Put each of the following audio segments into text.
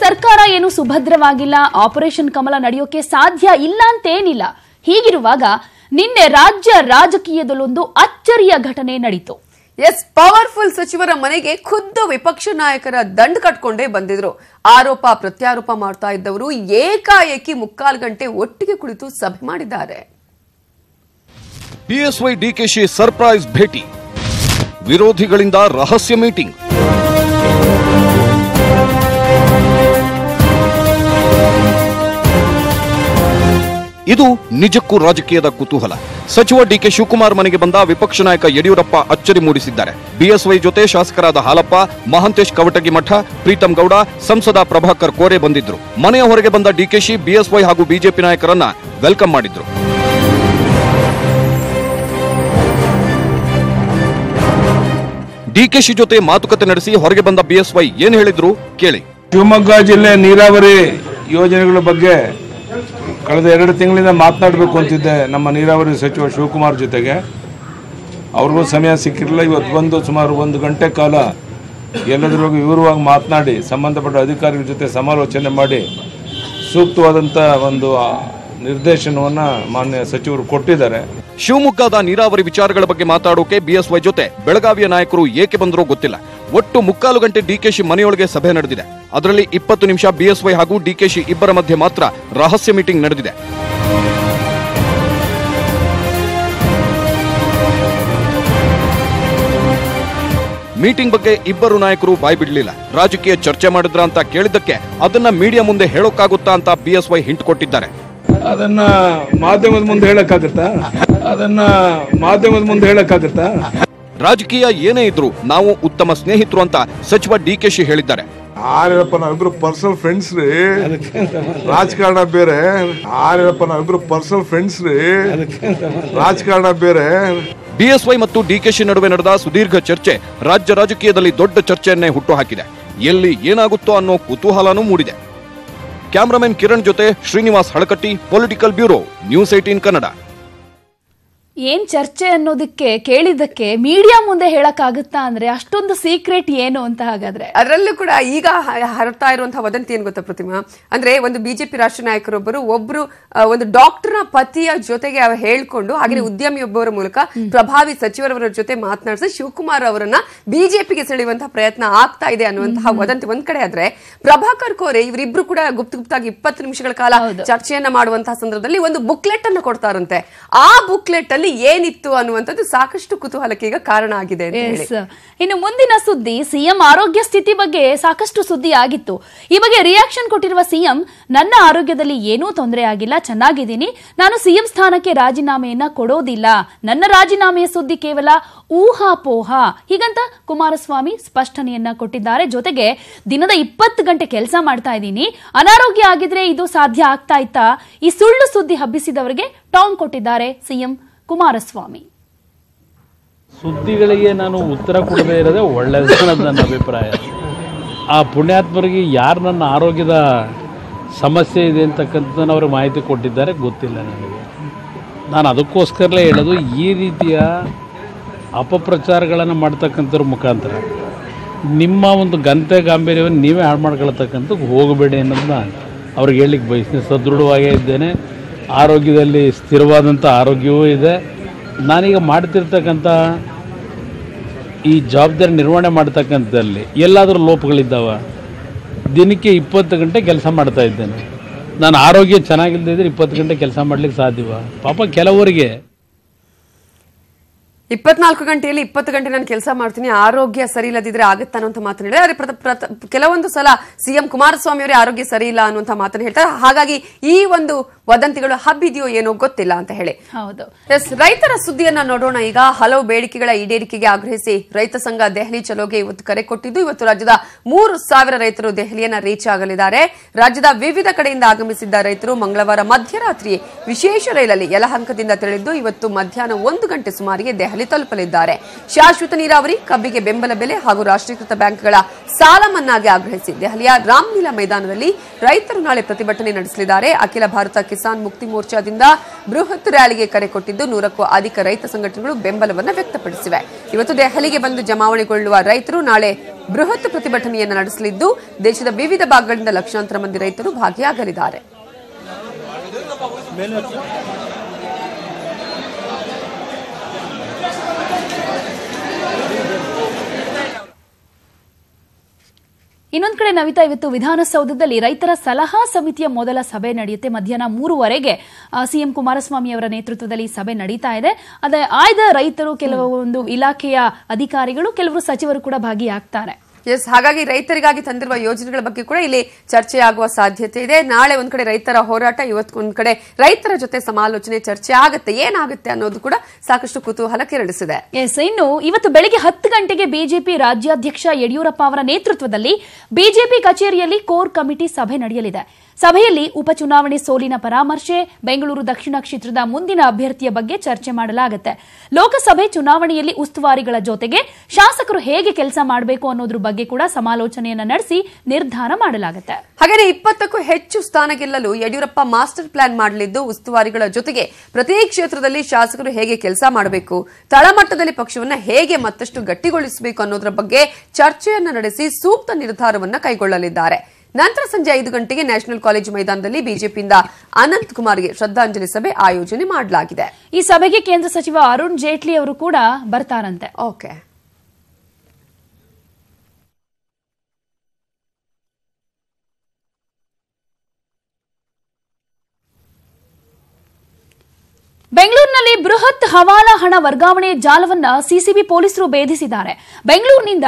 ಸರ್ಕಾರ ಏನು ಸುಭದ್ರವಾಗಿಲ್ಲ, ಆಪರೇಷನ್ ಕಮಲ ನಡೆಯೋಕೆ ಸಾಧ್ಯ ಇಲ್ಲ ಅಂತೇನಿಲ್ಲ. ಹೀಗಿರುವಾಗ ನಿನ್ನೆ ರಾಜ್ಯ ರಾಜಕೀಯದಲ್ಲೊಂದು ಅಚ್ಚರಿಯ ಘಟನೆ ನಡೆಯಿತು. ಎಸ್, ಪವರ್ಫುಲ್ ಸಚಿವರ ಮನೆಗೆ ಖುದ್ದು ವಿಪಕ್ಷ ನಾಯಕರ ದಂಡು ಕಟ್ಕೊಂಡೇ ಬಂದಿದ್ರು. ಆರೋಪ ಪ್ರತ್ಯಾರೋಪ ಮಾಡ್ತಾ ಇದ್ದವರು ಏಕಾಏಕಿ 3/4 ಗಂಟೆ ಒಟ್ಟಿಗೆ ಕುಳಿತು ಸಭೆ ಮಾಡಿದ್ದಾರೆ. ಬಿಎಸ್ವೈ ಡಿಕೆಶಿ ಸರ್ಪ್ರೈಸ್ ಭೇಟಿ, ವಿರೋಧಿಗಳಿಂದ ರಹಸ್ಯ ಮೀಟಿಂಗ್. ಇದು ನಿಜಕ್ಕೂ ರಾಜಕೀಯದ ಕುತೂಹಲ. ಸಚಿವ ಡಿಕೆ ಶಿವಕುಮಾರ್ ಮನೆಗೆ ಬಂದ ವಿಪಕ್ಷ ನಾಯಕ ಯಡಿಯೂರಪ್ಪ ಅಚ್ಚರಿ ಮೂಡಿಸಿದ್ದಾರೆ. ಬಿಎಸ್ವೈ ಜೊತೆ ಶಾಸಕರಾದ ಹಾಲಪ್ಪ, ಮಹಾಂತೇಶ್ ಕವಟಗಿಮಠ, ಪ್ರೀತಂ ಗೌಡ, ಸಂಸದ ಪ್ರಭಾಕರ್ ಕೋರೆ ಬಂದಿದ್ರು. ಮನೆಯ ಹೊರಗೆ ಬಂದ ಡಿಕೆಶಿ ಬಿಎಸ್ವೈ ಹಾಗೂ ಬಿಜೆಪಿ ನಾಯಕರನ್ನ ವೆಲ್ಕಮ್ ಮಾಡಿದ್ರು. ಡಿಕೆಶಿ ಜೊತೆ ಮಾತುಕತೆ ನಡೆಸಿ ಹೊರಗೆ ಬಂದ ಬಿಎಸ್ವೈ ಏನ್ ಹೇಳಿದ್ರು ಕೇಳಿ. ಶಿವಮೊಗ್ಗ ಜಿಲ್ಲೆ ನೀರಾವರಿ ಯೋಜನೆಗಳ ಬಗ್ಗೆ ಕಳೆದ 2 ತಿಂಗಳಿಂದ ಮಾತನಾಡಬೇಕು ಅಂತಿದ್ದೆ ನಮ್ಮ ನೀರಾವರಿ ಸಚಿವ ಶಿವಕುಮಾರ್ ಜೊತೆಗೆ. ಅವ್ರಿಗೂ ಸಮಯ ಸಿಕ್ಕಿರಲಿಲ್ಲ. ಇವತ್ತು ಬಂದು ಸುಮಾರು 1 ಗಂಟೆ ಕಾಲ ಎಲ್ಲದರ ಬಗ್ಗೆ ವಿವರವಾಗಿ ಮಾತನಾಡಿ ಸಂಬಂಧಪಟ್ಟ ಅಧಿಕಾರಿಗಳ ಜೊತೆ ಸಮಾಲೋಚನೆ ಮಾಡಿ ಸೂಕ್ತವಾದಂಥ ಒಂದು ನಿರ್ದೇಶನವನ್ನು ಮಾನ್ಯ ಸಚಿವರು ಕೊಟ್ಟಿದ್ದಾರೆ. ಶಿವಮೊಗ್ಗದ ನೀರಾವರಿ ವಿಚಾರಗಳ ಬಗ್ಗೆ ಮಾತಾಡೋಕೆ ಬಿಎಸ್ವೈ ಜೊತೆ ಬೆಳಗಾವಿಯ ನಾಯಕರು ಏಕೆ ಬಂದರೋ ಗೊತ್ತಿಲ್ಲ. ಒಟ್ಟು 3/4 ಗಂಟೆ ಡಿಕೆಶಿ ಮನೆಯೊಳಗೆ ಸಭೆ ನಡೆದಿದೆ. ಅದರಲ್ಲಿ 20 ನಿಮಿಷ ಬಿಎಸ್ವೈ ಹಾಗೂ ಡಿಕೆಶಿ ಇಬ್ಬರ ಮಧ್ಯೆ ಮಾತ್ರ ರಹಸ್ಯ ಮೀಟಿಂಗ್ ನಡೆದಿದೆ. ಮೀಟಿಂಗ್ ಬಗ್ಗೆ ಇಬ್ಬರು ನಾಯಕರು ಬಾಯ್ ಬಿಡಲಿಲ್ಲ. ರಾಜಕೀಯ ಚರ್ಚೆ ಮಾಡಿದ್ರ ಅಂತ ಕೇಳಿದ್ದಕ್ಕೆ ಅದನ್ನ ಮೀಡಿಯಾ ಮುಂದೆ ಹೇಳೋಕ್ಕಾಗುತ್ತಾ ಅಂತ ಬಿಎಸ್ವೈ ಹಿಂಟ್ ಕೊಟ್ಟಿದ್ದಾರೆ. ಅದನ್ನ ಮಾಧ್ಯಮದ ಮುಂದೆ ಹೇಳಕ್ಕಾಗತ್ತಾ? ರಾಜಕೀಯ ಏನೇ ಇದ್ರು ನಾವು ಉತ್ತಮ ಸ್ನೇಹಿತರು ಅಂತ ಸಚಿವ ಡಿಕೆಶಿ ಹೇಳಿದ್ದಾರೆ. ನಾವಿಬ್ರು ಪರ್ಸನಲ್ ಫ್ರೆಂಡ್ಸ್ ರೀ, ರಾಜಕಾರಣ ಬೇರೆ. ನಾವಿಬ್ರು ಪರ್ಸನಲ್ ಫ್ರೆಂಡ್ಸ್ ರೀ, ರಾಜಕಾರಣ ಬೇರೆ. ಬಿಎಸ್ವೈ ಮತ್ತು ಡಿಕೆಶಿ ನಡುವೆ ನಡೆದ ಸುದೀರ್ಘ ಚರ್ಚೆ ರಾಜ್ಯ ರಾಜಕೀಯದಲ್ಲಿ ದೊಡ್ಡ ಚರ್ಚೆಯನ್ನೇ ಹುಟ್ಟುಹಾಕಿದೆ. ಎಲ್ಲಿ ಏನಾಗುತ್ತೋ ಅನ್ನೋ ಕುತೂಹಲನೂ ಮೂಡಿದೆ. ಕ್ಯಾಮರಾಮನ್ ಕಿರಣ್ ಜೊತೆ Srinivas Halakatti, political bureau, news 18 Kannada. ಏನ್ ಚರ್ಚೆ ಅನ್ನೋದಕ್ಕೆ ಕೇಳಿದ್ದಕ್ಕೆ ಮೀಡಿಯಾ ಮುಂದೆ ಹೇಳಕ್ಕಾಗುತ್ತಾ ಅಂದ್ರೆ ಅಷ್ಟೊಂದು ಸೀಕ್ರೆಟ್ ಏನು ಅಂತ? ಹಾಗಾದ್ರೆ ಅದರಲ್ಲೂ ಕೂಡ ಈಗ ಹರಡ್ತಾ ಇರುವಂತಹ ವದಂತಿ ಏನ್ ಗೊತ್ತಾ ಪ್ರತಿಮಾ, ಅಂದ್ರೆ ಒಂದು ಬಿಜೆಪಿ ರಾಷ್ಟ್ರೀಯ ನಾಯಕರೊಬ್ಬರು ಒಂದು ಡಾಕ್ಟರ್ನ ಪತಿಯ ಜೊತೆಗೆ ಹೇಳ್ಕೊಂಡು ಹಾಗೆ ಉದ್ಯಮಿಯೊಬ್ಬರ ಮೂಲಕ ಪ್ರಭಾವಿ ಸಚಿವರವರ ಜೊತೆ ಮಾತನಾಡಿಸಿ ಶಿವಕುಮಾರ್ ಅವರನ್ನ ಬಿಜೆಪಿಗೆ ಸೆಳೆಯುವಂತಹ ಪ್ರಯತ್ನ ಆಗ್ತಾ ಇದೆ ಅನ್ನುವಂತಹ ವದಂತಿ ಒಂದ್ ಕಡೆ ಆದ್ರೆ, ಪ್ರಭಾಕರ್ ಕೋರೆ ಇವರಿಬ್ರು ಕೂಡ ಗುಪ್ತಗುಪ್ತಾಗಿ 20 ನಿಮಿಷಗಳ ಕಾಲ ಚರ್ಚೆಯನ್ನ ಮಾಡುವಂತಹ ಸಂದರ್ಭದಲ್ಲಿ ಒಂದು ಬುಕ್ಲೆಟ್ ಅನ್ನು ಕೊಡ್ತಾರಂತೆ. ಆ ಬುಕ್ಲೆಟ್ ಅಲ್ಲಿ ಏನಿತ್ತು ಅನ್ನುವಂಥದ್ದು ಸಾಕಷ್ಟು ಕುತೂಹಲಕ್ಕೆ ಈಗ ಕಾರಣ ಆಗಿದೆ. ಇನ್ನು ಮುಂದಿನ ಸುದ್ದಿ, ಸಿಎಂ ಆರೋಗ್ಯ ಸ್ಥಿತಿ ಬಗ್ಗೆ ಸಾಕಷ್ಟು ಸುದ್ದಿ ಆಗಿತ್ತು. ಈ ಬಗ್ಗೆ ರಿಯಾಕ್ಷನ್ ಕೊಟ್ಟಿರುವ ಸಿಎಂ, ನನ್ನ ಆರೋಗ್ಯದಲ್ಲಿ ಏನೂ ತೊಂದರೆ ಆಗಿಲ್ಲ, ಚೆನ್ನಾಗಿದ್ದೀನಿ, ನಾನು ಸಿಎಂ ಸ್ಥಾನಕ್ಕೆ ರಾಜೀನಾಮೆಯನ್ನ ಕೊಡೋದಿಲ್ಲ, ನನ್ನ ರಾಜೀನಾಮೆಯ ಸುದ್ದಿ ಕೇವಲ ಊಹಾಪೋಹ, ಹೀಗಂತ ಕುಮಾರಸ್ವಾಮಿ ಸ್ಪಷ್ಟನೆಯನ್ನ ಕೊಟ್ಟಿದ್ದಾರೆ. ಜೊತೆಗೆ ದಿನದ 20 ಗಂಟೆ ಕೆಲಸ ಮಾಡ್ತಾ ಇದ್ದೀನಿ, ಅನಾರೋಗ್ಯ ಆಗಿದ್ರೆ ಇದು ಸಾಧ್ಯ ಆಗ್ತಾ ಇತ್ತಾ? ಈ ಸುಳ್ಳು ಸುದ್ದಿ ಹಬ್ಬಿಸಿದವರಿಗೆ ಟಾಂಗ್ ಕೊಟ್ಟಿದ್ದಾರೆ ಸಿಎಂ ಕುಮಾರಸ್ವಾಮಿ. ಸುದ್ದಿಗಳಿಗೆ ನಾನು ಉತ್ತರ ಕೊಡದೇ ಇರೋದೇ ಒಳ್ಳೆಯದು ಅನ್ನೋದು ನನ್ನ ಅಭಿಪ್ರಾಯ. ಆ ಪುಣ್ಯಾತ್ಮರಿಗೆ ಯಾರು ನನ್ನ ಆರೋಗ್ಯದ ಸಮಸ್ಯೆ ಇದೆ ಅಂತಕ್ಕಂಥದ್ದನ್ನು ಅವರು ಮಾಹಿತಿ ಕೊಟ್ಟಿದ್ದಾರೆ ಗೊತ್ತಿಲ್ಲ ನನಗೆ. ನಾನು ಅದಕ್ಕೋಸ್ಕರಲೇ ಹೇಳೋದು, ಈ ರೀತಿಯ ಅಪಪ್ರಚಾರಗಳನ್ನು ಮಾಡ್ತಕ್ಕಂಥವ್ರ ಮುಖಾಂತರ ನಿಮ್ಮ ಒಂದು ಘನತೆ ಗಾಂಭೀರ್ಯವನ್ನು ನೀವೇ ಹಾಳು ಮಾಡ್ಕೊಳ್ತಕ್ಕಂಥದ್ದು ಹೋಗಬೇಡಿ ಅನ್ನೋದನ್ನ ಅವ್ರಿಗೆ ಹೇಳಲಿಕ್ಕೆ ಬಯಸ್ತೀನಿ. ಸದೃಢವಾಗೇ ಇದ್ದೇನೆ, ಆರೋಗ್ಯದಲ್ಲಿ ಸ್ಥಿರವಾದಂಥ ಆರೋಗ್ಯವೂ ಇದೆ. ನಾನೀಗ ಮಾಡ್ತಿರ್ತಕ್ಕಂಥ ಈ ಜವಾಬ್ದಾರಿ ನಿರ್ವಹಣೆ ಮಾಡ್ತಕ್ಕಂಥದ್ದಲ್ಲಿ ಎಲ್ಲಾದರೂ ಲೋಪಗಳಿದ್ದಾವೆ. ದಿನಕ್ಕೆ 20 ಗಂಟೆ ಕೆಲಸ ಮಾಡ್ತಾ ಇದ್ದೇನೆ. ನಾನು ಆರೋಗ್ಯ ಚೆನ್ನಾಗಿಲ್ಲದಿದ್ದರೆ 20 ಗಂಟೆ ಕೆಲಸ ಮಾಡಲಿಕ್ಕೆ ಸಾಧ್ಯವ? ಪಾಪ ಕೆಲವರಿಗೆ 24 ಗಂಟೆಯಲ್ಲಿ 20 ಗಂಟೆ ನಾನು ಕೆಲಸ ಮಾಡ್ತೀನಿ, ಆರೋಗ್ಯ ಸರಿ ಇಲ್ಲದಿದ್ರೆ ಆಗುತ್ತಾ ಅನ್ನುವಂಥ ಮಾತನ್ನು ಹೇಳಿದ್ರೆ, ಆದರೆ ಕೆಲವೊಂದು ಸಲ ಸಿಎಂ ಕುಮಾರಸ್ವಾಮಿ ಅವರೇ ಆರೋಗ್ಯ ಸರಿ ಇಲ್ಲ ಅನ್ನುವಂಥ ಮಾತನ್ನು ಹೇಳ್ತಾರೆ. ಹಾಗಾಗಿ ಈ ಒಂದು ವದಂತಿಗಳು ಹಬ್ಬಿದೆಯೋ ಏನೋ ಗೊತ್ತಿಲ್ಲ ಅಂತ ಹೇಳಿ. ಹೌದು. ರೈತರ ಸುದ್ದಿಯನ್ನ ನೋಡೋಣ ಈಗ. ಹಲವು ಬೇಡಿಕೆಗಳ ಈಡೇರಿಕೆಗೆ ಆಗ್ರಹಿಸಿ ರೈತ ಸಂಘ ದೆಹಲಿ ಚಲೋಗೆ ಇವತ್ತು ಕರೆ ಕೊಟ್ಟಿದ್ದು, ಇವತ್ತು ರಾಜ್ಯದ 3,000 ರೈತರು ದೆಹಲಿಯನ್ನ ರೀಚ್ ಆಗಲಿದ್ದಾರೆ. ರಾಜ್ಯದ ವಿವಿಧ ಕಡೆಯಿಂದ ಆಗಮಿಸಿದ್ದ ರೈತರು ಮಂಗಳವಾರ ಮಧ್ಯರಾತ್ರಿ ವಿಶೇಷ ರೈಲಲ್ಲಿ ಯಲಹಂಕದಿಂದ ತೆರಳಿದ್ದು ಇವತ್ತು ಮಧ್ಯಾಹ್ನ 1 ಗಂಟೆ ಸುಮಾರಿಗೆ ದೆಹಲಿ ತಲುಪಲಿದ್ದಾರೆ. ಶಾಶ್ವತ ನೀರಾವರಿ, ಕಬ್ಬಿಗೆ ಬೆಂಬಲ ಬೆಲೆ ಹಾಗೂ ರಾಷ್ಟ್ರೀಕೃತ ಬ್ಯಾಂಕ್ಗಳ ಸಾಲ ಮನ್ನಾಗೆ ಆಗ್ರಹಿಸಿ ದೆಹಲಿಯ ರಾಮ್ಲೀಲಾ ಮೈದಾನದಲ್ಲಿ ರೈತರು ನಾಳೆ ಪ್ರತಿಭಟನೆ ನಡೆಸಲಿದ್ದಾರೆ. ಅಖಿಲ ಭಾರತ ಕಿಸಾನ್ ಮುಕ್ತಿ ಮೋರ್ಚಾದಿಂದ ಬೃಹತ್ ರ್ಯಾಲಿಗೆ ಕರೆ ಕೊಟ್ಟಿದ್ದು 100ಕ್ಕೂ ಅಧಿಕ ರೈತ ಸಂಘಟನೆಗಳು ಬೆಂಬಲವನ್ನು ವ್ಯಕ್ತಪಡಿಸಿವೆ. ಇವತ್ತು ದೆಹಲಿಗೆ ಬಂದು ಜಮಾವಣೆಗೊಳ್ಳುವ ರೈತರು ನಾಳೆ ಬೃಹತ್ ಪ್ರತಿಭಟನೆಯನ್ನು ನಡೆಸಲಿದ್ದು ದೇಶದ ವಿವಿಧ ಭಾಗಗಳಿಂದ ಲಕ್ಷಾಂತರ ಮಂದಿ ರೈತರು ಭಾಗಿಯಾಗಲಿದ್ದಾರೆ. ಇನ್ನೊಂದು ಕಡೆ ನವಿತಾ, ಇವತ್ತು ವಿಧಾನಸೌಧದಲ್ಲಿ ರೈತರ ಸಲಹಾ ಸಮಿತಿಯ ಮೊದಲ ಸಭೆ ನಡೆಯುತ್ತೆ. ಮಧ್ಯಾಹ್ನ 3:00 ಸಿಎಂ ಕುಮಾರಸ್ವಾಮಿ ಅವರ ನೇತೃತ್ವದಲ್ಲಿ ಸಭೆ ನಡೀತಾ ಇದೆ. ಅದೇ ಆಯ್ದ ರೈತರು, ಕೆಲವೊಂದು ಇಲಾಖೆಯ ಅಧಿಕಾರಿಗಳು, ಕೆಲವರು ಸಚಿವರು ಕೂಡ ಭಾಗಿಯಾಗ್ತಾರೆ. ಎಸ್, ಹಾಗಾಗಿ ರೈತರಿಗಾಗಿ ತಂದಿರುವ ಯೋಜನೆಗಳ ಬಗ್ಗೆ ಕೂಡ ಇಲ್ಲಿ ಚರ್ಚೆಯಾಗುವ ಸಾಧ್ಯತೆ ಇದೆ. ನಾಳೆ ಒಂದ್ ಕಡೆ ರೈತರ ಹೋರಾಟ, ಇವತ್ತು ಒಂದ್ ಕಡೆ ರೈತರ ಜೊತೆ ಸಮಾಲೋಚನೆ, ಚರ್ಚೆ ಆಗುತ್ತೆ. ಏನಾಗುತ್ತೆ ಅನ್ನೋದು ಕೂಡ ಸಾಕಷ್ಟು ಕುತೂಹಲ ಕೆರಳಿಸಿದೆ. ಎಸ್, ಇನ್ನು ಇವತ್ತು ಬೆಳಗ್ಗೆ 10 ಗಂಟೆಗೆ ಬಿಜೆಪಿ ರಾಜ್ಯಾಧ್ಯಕ್ಷ ಯಡಿಯೂರಪ್ಪ ಅವರ ನೇತೃತ್ವದಲ್ಲಿ ಬಿಜೆಪಿ ಕಚೇರಿಯಲ್ಲಿ ಕೋರ್ ಕಮಿಟಿ ಸಭೆ ನಡೆಯಲಿದೆ. ಸಭೆಯಲ್ಲಿ ಉಪಚುನಾವಣೆ ಸೋಲಿನ ಪರಾಮರ್ಶೆ, ಬೆಂಗಳೂರು ದಕ್ಷಿಣ ಕ್ಷೇತ್ರದ ಮುಂದಿನ ಅಭ್ಯರ್ಥಿಯ ಬಗ್ಗೆ ಚರ್ಚೆ ಮಾಡಲಾಗುತ್ತೆ. ಲೋಕಸಭೆ ಚುನಾವಣೆಯಲ್ಲಿ ಉಸ್ತುವಾರಿಗಳ ಜೊತೆಗೆ ಶಾಸಕರು ಹೇಗೆ ಕೆಲಸ ಮಾಡಬೇಕು ಅನ್ನೋದ್ರ ಬಗ್ಗೆ ಕೂಡ ಸಮಾಲೋಚನೆಯನ್ನ ನಡೆಸಿ ನಿರ್ಧಾರ ಮಾಡಲಾಗುತ್ತೆ. ಹಾಗೆ 20ಕ್ಕೂ ಹೆಚ್ಚು ಸ್ಥಾನ ಗೆಲ್ಲಲು ಯಡಿಯೂರಪ್ಪ ಮಾಸ್ಟರ್ ಪ್ಲಾನ್ ಮಾಡಲಿದ್ದು, ಉಸ್ತುವಾರಿಗಳ ಜೊತೆಗೆ ಪ್ರತಿ ಕ್ಷೇತ್ರದಲ್ಲಿ ಶಾಸಕರು ಹೇಗೆ ಕೆಲಸ ಮಾಡಬೇಕು, ತಳಮಟ್ಟದಲ್ಲಿ ಪಕ್ಷವನ್ನು ಹೇಗೆ ಮತ್ತಷ್ಟು ಗಟ್ಟಿಗೊಳಿಸಬೇಕು ಅನ್ನೋದರ ಬಗ್ಗೆ ಚರ್ಚೆಯನ್ನು ನಡೆಸಿ ಸೂಕ್ತ ನಿರ್ಧಾರವನ್ನು ಕೈಗೊಳ್ಳಲಿದ್ದಾರೆ. ನಂತರ ಸಂಜೆ 5 ಗಂಟೆಗೆ ನ್ಯಾಷನಲ್ ಕಾಲೇಜು ಮೈದಾನದಲ್ಲಿ ಬಿಜೆಪಿಯಿಂದ ಅನಂತ್ ಕುಮಾರ್ಗೆ ಶ್ರದ್ಧಾಂಜಲಿ ಸಭೆ ಆಯೋಜನೆ ಮಾಡಲಾಗಿದೆ. ಈ ಸಭೆಗೆ ಕೇಂದ್ರ ಸಚಿವ ಅರುಣ್ ಜೇಟ್ಲಿ ಅವರು ಕೂಡ ಬರ್ತಾರಂತೆ. ಓಕೆ. ಬೆಂಗಳೂರಿನಲ್ಲಿ ಬೃಹತ್ ಹವಾಲಾ ಹಣ ವರ್ಗಾವಣೆ ಜಾಲವನ್ನ ಸಿಸಿಬಿ ಪೊಲೀಸರು ಭೇದಿಸಿದ್ದಾರೆ. ಬೆಂಗಳೂರಿನಿಂದ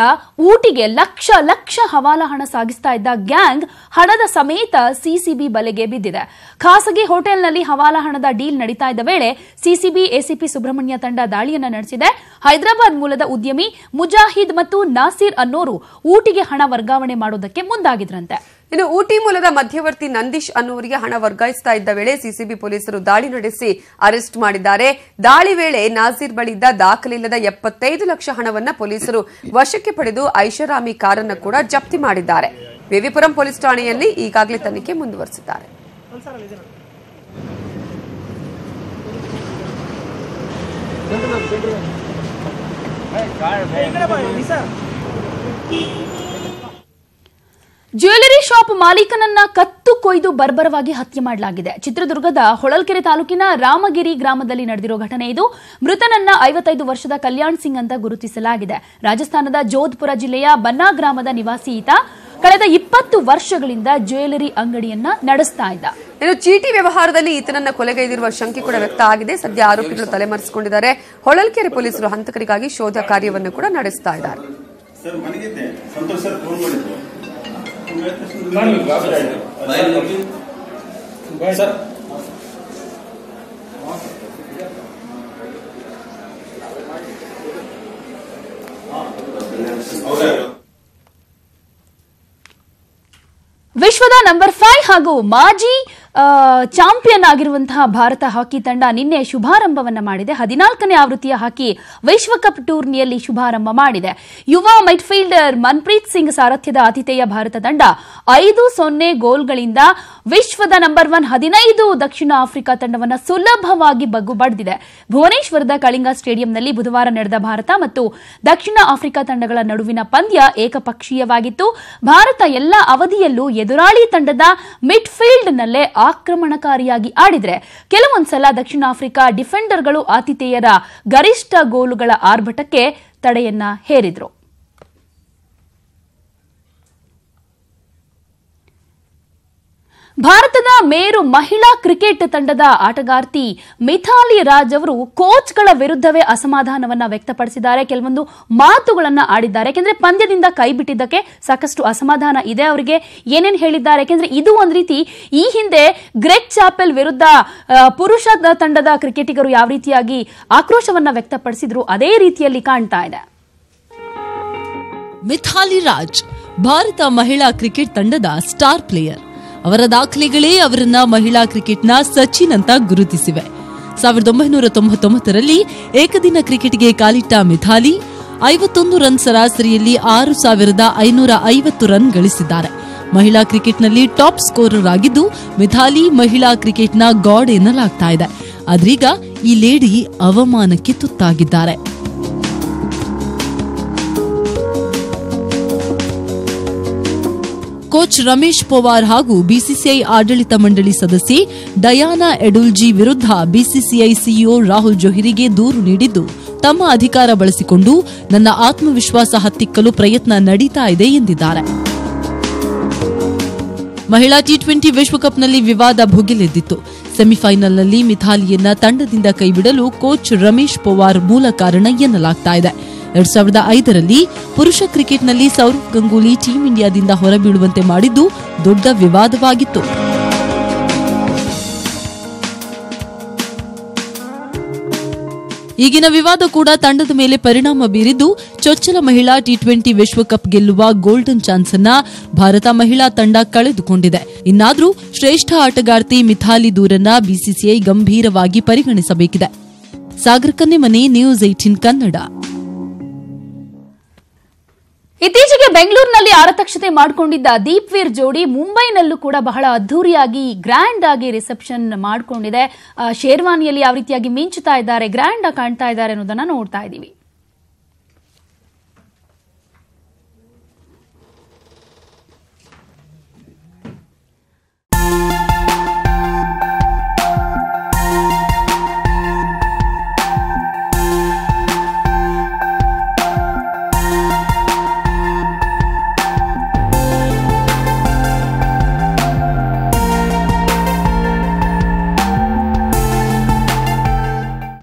ಊಟಿಗೆ ಲಕ್ಷ ಲಕ್ಷ ಹವಾಲಾ ಹಣ ಸಾಗಿಸ್ತಾ ಇದ್ದ ಗ್ಯಾಂಗ್ ಹಣದ ಸಮೇತ ಸಿಸಿಬಿ ಬಲೆಗೆ ಬಿದ್ದಿದೆ. ಖಾಸಗಿ ಹೋಟೆಲ್ನಲ್ಲಿ ಹವಾಲಾ ಹಣದ ಡೀಲ್ ನಡೀತಾ ಇದ್ದ ವೇಳೆ ಸಿಸಿಬಿ ಎಸಿಪಿ ಸುಬ್ರಹ್ಮಣ್ಯ ತಂಡ ದಾಳಿಯನ್ನ ನಡೆಸಿದೆ. ಹೈದರಾಬಾದ್ ಮೂಲದ ಉದ್ಯಮಿ ಮುಜಾಹಿದ್ ಮತ್ತು ನಾಸೀರ್ ಅನ್ನೋರು ಊಟಿಗೆ ಹಣ ವರ್ಗಾವಣೆ ಮಾಡೋದಕ್ಕೆ ಮುಂದಾಗಿದ್ರಂತೆ. ಇನ್ನು ಊಟಿ ಮೂಲದ ಮಧ್ಯವರ್ತಿ ನಂದೀಶ್ ಅನ್ನುವರಿಗೆ ಹಣ ವರ್ಗಾಯಿಸ್ತಾ ಇದ್ದ ವೇಳೆ ಸಿಸಿಬಿ ಪೊಲೀಸರು ದಾಳಿ ನಡೆಸಿ ಅರೆಸ್ಟ್ ಮಾಡಿದ್ದಾರೆ. ದಾಳಿ ವೇಳೆ ನಾಸೀರ್ ಬಳಿಯಿದ್ದ ದಾಖಲಿಲ್ಲದ 75 ಲಕ್ಷ ಹಣವನ್ನು ಪೊಲೀಸರು ವಶಕ್ಕೆ ಪಡೆದು ಐಷಾರಾಮಿ ಕಾರನ್ನು ಕೂಡ ಜಪ್ತಿ ಮಾಡಿದ್ದಾರೆ. ವಿವಿಪುರಂ ಪೊಲೀಸ್ ಠಾಣೆಯಲ್ಲಿ ಈಗಾಗಲೇ ತನಿಖೆ ಮುಂದುವರೆಸಿದ್ದಾರೆ. ಜ್ಯುವೆಲರಿ ಶಾಪ್ ಮಾಲೀಕನನ್ನ ಕತ್ತು ಕೊಯ್ದು ಬರ್ಬರವಾಗಿ ಹತ್ಯೆ ಮಾಡಲಾಗಿದೆ. ಚಿತ್ರದುರ್ಗದ ಹೊಳಲ್ಕೆರೆ ತಾಲೂಕಿನ ರಾಮಗಿರಿ ಗ್ರಾಮದಲ್ಲಿ ನಡೆದಿರೋ ಘಟನೆ ಇದು. ಮೃತನನ್ನ 55 ವರ್ಷದ ಕಲ್ಯಾಣ್ ಸಿಂಗ್ ಅಂತ ಗುರುತಿಸಲಾಗಿದೆ. ರಾಜಸ್ಥಾನದ ಜೋಧ್ಪುರ ಜಿಲ್ಲೆಯ ಬನ್ನಾ ಗ್ರಾಮದ ನಿವಾಸಿ ಈತ ಕಳೆದ 20 ವರ್ಷಗಳಿಂದ ಜ್ಯುವೆಲರಿ ಅಂಗಡಿಯನ್ನ ನಡೆಸ್ತಾ ಇದ್ದ. ಇನ್ನು ಚೀಟಿ ವ್ಯವಹಾರದಲ್ಲಿ ಈತನನ್ನ ಕೊಲೆಗೈದಿರುವ ಶಂಕೆ ಕೂಡ ವ್ಯಕ್ತ ಆಗಿದೆ. ಸದ್ಯ ಆರೋಪಿಗಳು ತಲೆಮರೆಸಿಕೊಂಡಿದ್ದಾರೆ. ಹೊಳಲ್ಕೆರೆ ಪೊಲೀಸರು ಹಂತಕರಿಗಾಗಿ ಶೋಧ ಕಾರ್ಯವನ್ನು ಕೂಡ ನಡೆಸ್ತಾ ಇದ್ದಾರೆ. ವಿಶ್ವದ ನಂಬರ್ 5 ಹಾಗೂ ಮಾಜಿ ಚಾಂಪಿಯನ್ ಆಗಿರುವಂತಹ ಭಾರತ ಹಾಕಿ ತಂಡ ನಿನ್ನೆ ಶುಭಾರಂಭವನ್ನ ಮಾಡಿದೆ. 14ನೇ ಆವೃತ್ತಿಯ ಹಾಕಿ ವಿಶ್ವಕಪ್ ಟೂರ್ನಿಯಲ್ಲಿ ಶುಭಾರಂಭ ಮಾಡಿದೆ. ಯುವ ಮಿಡ್ಫೀಲ್ಡರ್ ಮನ್ಪ್ರೀತ್ ಸಿಂಗ್ ಸಾರಥ್ಯದ ಆತಿಥೇಯ ಭಾರತ ತಂಡ 5-0 ಗೋಲ್ಗಳಿಂದ ವಿಶ್ವದ ನಂಬರ್ 1 15 ದಕ್ಷಿಣ ಆಫ್ರಿಕಾ ತಂಡವನ್ನು ಸುಲಭವಾಗಿ ಬಗ್ಗು ಬಡಿದಿದೆ. ಭುವನೇಶ್ವರದ ಕಳಿಂಗ ಸ್ಟೇಡಿಯಂನಲ್ಲಿ ಬುಧವಾರ ನಡೆದ ಭಾರತ ಮತ್ತು ದಕ್ಷಿಣ ಆಫ್ರಿಕಾ ತಂಡಗಳ ನಡುವಿನ ಪಂದ್ಯ ಏಕಪಕ್ಷೀಯವಾಗಿತ್ತು. ಭಾರತ ಎಲ್ಲ ಅವಧಿಯಲ್ಲೂ ಎದುರಾಳಿ ತಂಡದ ಮಿಡ್ಫೀಲ್ಡ್ನಲ್ಲೇ ಆಕ್ರಮಣಕಾರಿಯಾಗಿ ಆಡಿದ್ರೆ ಕೆಲವೊಂದ್ಸಲ ದಕ್ಷಿಣ ಆಫ್ರಿಕಾ ಡಿಫೆಂಡರ್ಗಳು ಆತಿಥೇಯರ ಗರಿಷ್ಠ ಗೋಲುಗಳ ಆರ್ಭಟಕ್ಕೆ ತಡೆಯನ್ನ ಹೇರಿದ್ರು. ಭಾರತದ ಮೇರು ಮಹಿಳಾ ಕ್ರಿಕೆಟ್ ತಂಡದ ಆಟಗಾರ್ತಿ ಮಿಥಾಲಿ ರಾಜ್ ಅವರು ಕೋಚ್ಗಳ ವಿರುದ್ಧವೇ ಅಸಮಾಧಾನವನ್ನ ವ್ಯಕ್ತಪಡಿಸಿದ್ದಾರೆ. ಕೆಲವೊಂದು ಮಾತುಗಳನ್ನ ಆಡಿದ್ದಾರೆ. ಯಾಕೆಂದ್ರೆ ಪಂದ್ಯದಿಂದ ಕೈಬಿಟ್ಟಿದ್ದಕ್ಕೆ ಸಾಕಷ್ಟು ಅಸಮಾಧಾನ ಇದೆ ಅವರಿಗೆ. ಏನೇನು ಹೇಳಿದ್ದಾರೆ ಯಾಕೆಂದ್ರೆ ಇದು ಒಂದ್ ರೀತಿ ಈ ಹಿಂದೆ ಗ್ರೆಗ್ ಚಾಪೆಲ್ ವಿರುದ್ಧ ಪುರುಷ ತಂಡದ ಕ್ರಿಕೆಟಿಗರು ಯಾವ ರೀತಿಯಾಗಿ ಆಕ್ರೋಶವನ್ನ ವ್ಯಕ್ತಪಡಿಸಿದ್ರು ಅದೇ ರೀತಿಯಲ್ಲಿ ಕಾಣ್ತಾ ಇದೆ. ಮಿಥಾಲಿ ರಾಜ್ ಭಾರತ ಮಹಿಳಾ ಕ್ರಿಕೆಟ್ ತಂಡದ ಸ್ಟಾರ್ ಪ್ಲೇಯರ್. ಅವರ ದಾಖಲೆಗಳೇ ಅವರನ್ನ ಮಹಿಳಾ ಕ್ರಿಕೆಟ್ನ ಸಚಿನ್ ಅಂತ ಗುರುತಿಸಿವೆ. 1999ರಲ್ಲಿ ಏಕದಿನ ಕ್ರಿಕೆಟ್ಗೆ ಕಾಲಿಟ್ಟ ಮಿಥಾಲಿ 51 ರನ್ ಸರಾಸರಿಯಲ್ಲಿ 6550 ರನ್ ಗಳಿಸಿದ್ದಾರೆ. ಮಹಿಳಾ ಕ್ರಿಕೆಟ್ನಲ್ಲಿ ಟಾಪ್ ಸ್ಕೋರರ್ ಆಗಿದ್ದು ಮಿಥಾಲಿ ಮಹಿಳಾ ಕ್ರಿಕೆಟ್ನ ಗಾಡ್ ಎನ್ನಲಾಗ್ತಾ ಇದೆ. ಆದ್ರೀಗ ಈ ಲೇಡಿ ಅವಮಾನಕ್ಕೆ ತುತ್ತಾಗಿದ್ದಾರೆ. ಕೋಚ್ ರಮೇಶ್ ಪವಾರ್ ಹಾಗೂ ಬಿಸಿಸಿಐ ಆಡಳಿತ ಮಂಡಳಿ ಸದಸ್ಯೆ ಡಯಾನಾ ಎಡುಲ್ಜಿ ವಿರುದ್ಧ ಬಿಸಿಸಿಐ ಸಿಇಒ ರಾಹುಲ್ ಜೋಹ್ರಿಗೆ ದೂರು ನೀಡಿದ್ದು, ತಮ್ಮ ಅಧಿಕಾರ ಬಳಸಿಕೊಂಡು ನನ್ನ ಆತ್ಮವಿಶ್ವಾಸ ಹತ್ತಿಕ್ಕಲು ಪ್ರಯತ್ನ ನಡೀತಾ ಇದೆ ಎಂದಿದ್ದಾರೆ. ಮಹಿಳಾ ಟಿ20 ವಿಶ್ವಕಪ್ನಲ್ಲಿ ವಿವಾದ ಭುಗಿಲೆದ್ದಿತ್ತು. ಸೆಮಿಫೈನಲ್ನಲ್ಲಿ ಮಿಥಾಲಿಯನ್ನ ತಂಡದಿಂದ ಕೈಬಿಡಲು ಕೋಚ್ ರಮೇಶ್ ಪವಾರ್ ಮೂಲ ಕಾರಣ ಎನ್ನಲಾಗ್ತಾ ಇದೆ. 2005ರಲ್ಲಿ ಪುರುಷ ಕ್ರಿಕೆಟ್ನಲ್ಲಿ ಸೌರವ್ ಗಂಗೂಲಿ ಟೀಂ ಇಂಡಿಯಾದಿಂದ ಹೊರಬೀಳುವಂತೆ ಮಾಡಿದ್ದು ದೊಡ್ಡ ವಿವಾದವಾಗಿತ್ತು. ಈಗಿನ ವಿವಾದ ಕೂಡ ತಂಡದ ಮೇಲೆ ಪರಿಣಾಮ ಬೀರಿದ್ದು, ಚೊಚ್ಚಲ ಮಹಿಳಾ ಟಿ20 ವಿಶ್ವಕಪ್ ಗೆಲ್ಲುವ ಗೋಲ್ಡನ್ ಚಾನ್ಸ್ ಅನ್ನ ಭಾರತ ಮಹಿಳಾ ತಂಡ ಕಳೆದುಕೊಂಡಿದೆ. ಇನ್ನಾದ್ರೂ ಶ್ರೇಷ್ಠ ಆಟಗಾರ್ತಿ ಮಿಥಾಲಿ ದೂರನ್ನ ಬಿಸಿಸಿಐ ಗಂಭೀರವಾಗಿ ಪರಿಗಣಿಸಬೇಕಿದೆ. ಸಾಗರ್ ಕನ್ನೆಮನೆ, ನ್ಯೂಸ್ 18 ಕನ್ನಡ. ಇತ್ತೀಚೆಗೆ ಬೆಂಗಳೂರಿನಲ್ಲಿ ಆರತಕ್ಷತೆ ಮಾಡಿಕೊಂಡಿದ್ದ ದೀಪ್ವೀರ್ ಜೋಡಿ ಮುಂಬೈನಲ್ಲೂ ಕೂಡ ಬಹಳ ಅದ್ದೂರಿಯಾಗಿ ಗ್ರ್ಯಾಂಡ್ ಆಗಿ ರಿಸೆಪ್ಷನ್ ಮಾಡಿಕೊಂಡಿದೆ. ಶೇರ್ವಾನಿಯಲ್ಲಿ ಯಾವ ರೀತಿಯಾಗಿ ಮಿಂಚುತ್ತಾ ಇದ್ದಾರೆ, ಗ್ರ್ಯಾಂಡ್ ಆಗಿ ಕಾಣ್ತಾ ಇದ್ದಾರೆ ಅನ್ನೋದನ್ನ ನೋಡ್ತಾ ಇದ್ದೀವಿ.